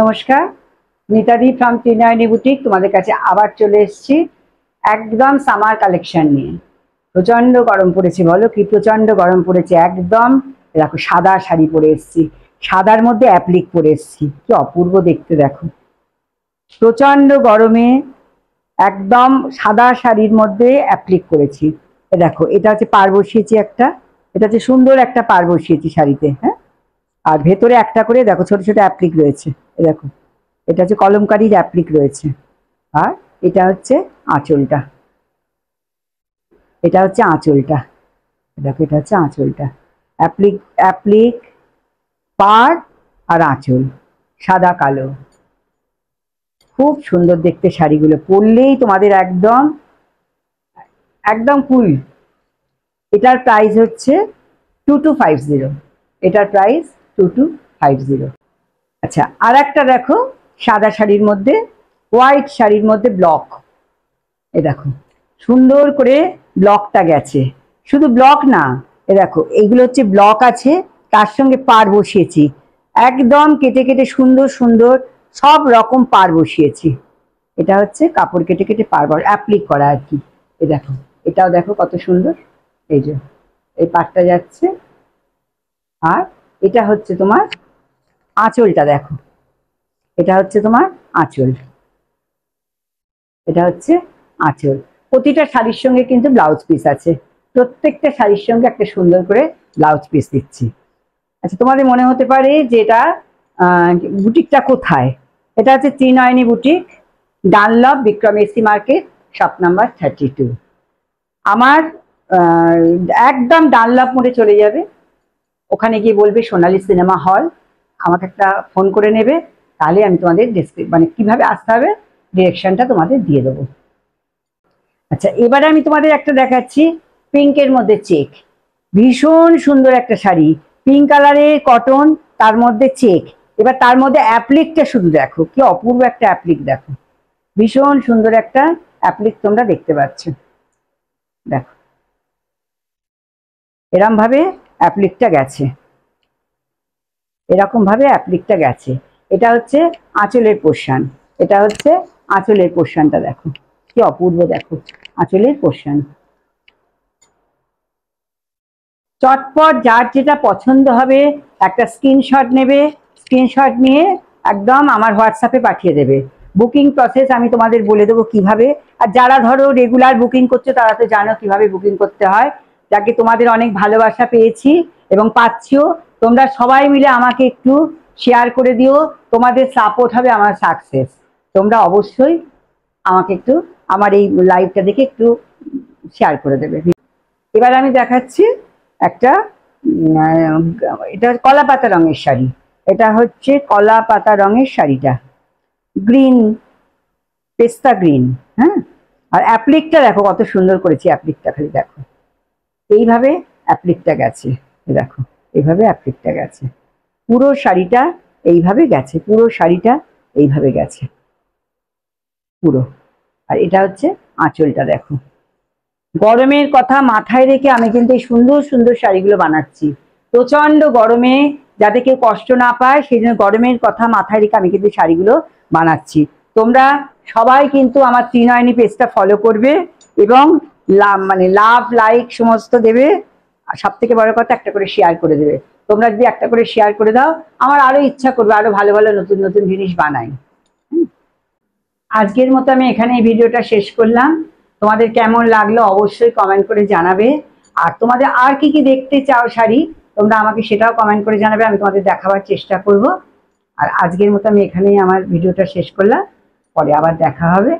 নমস্কার, মিতাদি from Trinayani boutique তোমাদের কাছে আবার চলে এসেছি একদম সামার কালেকশন নিয়ে। প্রচন্ড গরম পড়েছে, বলো কি প্রচন্ড গরম পড়েছে। একদম দেখো সাদা শাড়ি পরে এসেছি, সাদার মধ্যে অ্যাপ্লিক পরে এসেছি, কি অপূর্ব দেখতে দেখো। প্রচন্ড গরমে একদম সাদা শাড়ির মধ্যে অ্যাপ্লিক করেছি। দেখো এটা হচ্ছে পাড় বসিয়েছি একটা, এটা হচ্ছে সুন্দর একটা পাড় বসিয়েছি শাড়িতে। হ্যাঁ, আর ভেতরে একটা করে দেখো ছোট ছোট অ্যাপ্লিক রয়েছে। দেখো এটা হচ্ছে কলমকারীর অ্যাপ্লিক রয়েছে। আর এটা হচ্ছে আঁচলটা, এটা হচ্ছে আঁচলটা। দেখো এটা হচ্ছে আঁচলটা, অ্যাপ্লিক অ্যাপ্লিক পাড় আর আঁচল সাদা কালো। খুব সুন্দর দেখতে শাড়িগুলো, পরলেই তোমাদের একদম একদম কুল। এটার প্রাইস হচ্ছে 2250, এটার প্রাইস 2250। আচ্ছা, আর একটা দেখো সাদা শাড়ির মধ্যে, হোয়াইট শাড়ির মধ্যে ব্লক। এ দেখো সুন্দর করে ব্লকটা গেছে, শুধু ব্লক না, এ দেখো এইগুলো হচ্ছে ব্লক আছে, তার সঙ্গে পাড় বসিয়েছি, একদম কেটে কেটে সুন্দর সুন্দর সব রকম পাড় বসিয়েছি। এটা হচ্ছে কাপড় কেটে কেটে পাড় অ্যাপ্লিক করা আর কি। এ দেখো এটাও দেখো কত সুন্দর, এই যে এই পাড়টা যাচ্ছে। আর এটা হচ্ছে তোমার আঁচলটা, দেখো এটা হচ্ছে তোমার আঁচল, এটা হচ্ছে আঁচল। প্রতিটা শাড়ির সঙ্গে কিন্তু ব্লাউজ পিস আছে, প্রত্যেকটা শাড়ির সঙ্গে একটা সুন্দর করে ব্লাউজ পিস দিচ্ছি। আচ্ছা, তোমাদের মনে হতে পারে যে এটা বুটিকটা কোথায়। এটা হচ্ছে Trinayani boutique, Dunlop, Bikram AC market, shop number 32। আমার একদম ডানলপ মোড়ে চলে যাবে, ওখানে গিয়ে বলবে সোনালী সিনেমা হল, আমাকে একটা ফোন করে নেবে, তাহলে আমি তোমাদের মানে কিভাবে আসতে হবে ডিরেকশনটা তোমাদের দিয়ে দেবো। আচ্ছা, এবারে আমি তোমাদের একটা দেখাচ্ছি পিঙ্কের মধ্যে চেক, ভীষণ সুন্দর একটা শাড়ি, পিঙ্ক কালারের কটন, তার মধ্যে চেক। এবার তার মধ্যে অ্যাপ্লিকটা শুধু দেখো, কি অপূর্ব একটা অ্যাপ্লিক দেখো, ভীষণ সুন্দর একটা অ্যাপ্লিক তোমরা দেখতে পাচ্ছ। দেখো এরম ভাবে অ্যাপ্লিকটা গেছে, এরকম ভাবে অ্যাপ্লিকটা গেছে। এটা হচ্ছে আঁচলের পোর্শন, এটা হচ্ছে আঁচলের পোর্শনটা দেখো, কি অপূর্ব দেখো আঁচলের পোর্শন। চটপট যার যেটা পছন্দ হবে একটা স্ক্রিনশট নেবে, স্ক্রিনশট নিয়ে একদম আমার হোয়াটসঅ্যাপে পাঠিয়ে দেবে। বুকিং প্রসেস আমি তোমাদের বলে দেবো কিভাবে। আর যারা ধরো রেগুলার বুকিং করছো তারা তো জানো কিভাবে বুকিং করতে হয়। যাকে তোমাদের অনেক ভালোবাসা পেয়েছি এবং পাচ্ছিও, তোমরা সবাই মিলে আমাকে একটু শেয়ার করে দিও, তোমাদের সাপোর্ট হবে আমার সাকসেস। তোমরা অবশ্যই আমাকে একটু আমার এই লাইভটা দেখে একটু শেয়ার করে দেবে। এবার আমি দেখাচ্ছি একটা, এটা কলা পাতা রঙের শাড়ি, এটা হচ্ছে কলা পাতা রঙের শাড়িটা, গ্রিন, পেস্তা গ্রিন। হ্যাঁ, আর অ্যাপ্লিকটা দেখো কত সুন্দর করেছি, অ্যাপ্লিকটা খালি দেখো, এইভাবে অ্যাপ্লিকটা গেছে। দেখো এইভাবে অ্যাপ্লিকটা গেছে, পুরো শাড়িটা এইভাবে গেছে, পুরো শাড়িটা এইভাবে গেছে পুরো। আর এটা হচ্ছে আঁচলটা দেখো। গরমের কথা মাথায় রেখে আমি কিন্তু এই সুন্দর সুন্দর শাড়িগুলো বানাচ্ছি। প্রচন্ড গরমে যাতে কেউ কষ্ট না পায় সেই জন্য গরমের কথা মাথায় রেখে আমি কিন্তু শাড়িগুলো বানাচ্ছি। তোমরা সবাই কিন্তু আমার ত্রিনয়নী পেজটা ফলো করবে এবং মানে লাভ লাইক সমস্ত দেবে। আর সব থেকে বড় কথা একটা করে শেয়ার করে দেবে। তোমরা যদি একটা করে শেয়ার করে দাও, আমার আরো ইচ্ছা করবে আরো ভালো ভালো নতুন নতুন জিনিস বানাই। আজকের মতো আমি এখানে এই ভিডিওটা শেষ করলাম। তোমাদের কেমন লাগলো অবশ্যই কমেন্ট করে জানাবে। আর তোমাদের আর কি কি দেখতে চাও শাড়ি, তোমরা আমাকে সেটাও কমেন্ট করে জানাবে, আমি তোমাদের দেখাবার চেষ্টা করব। আর আজকের মতো আমি এখানেই আমার ভিডিওটা শেষ করলাম, পরে আবার দেখা হবে।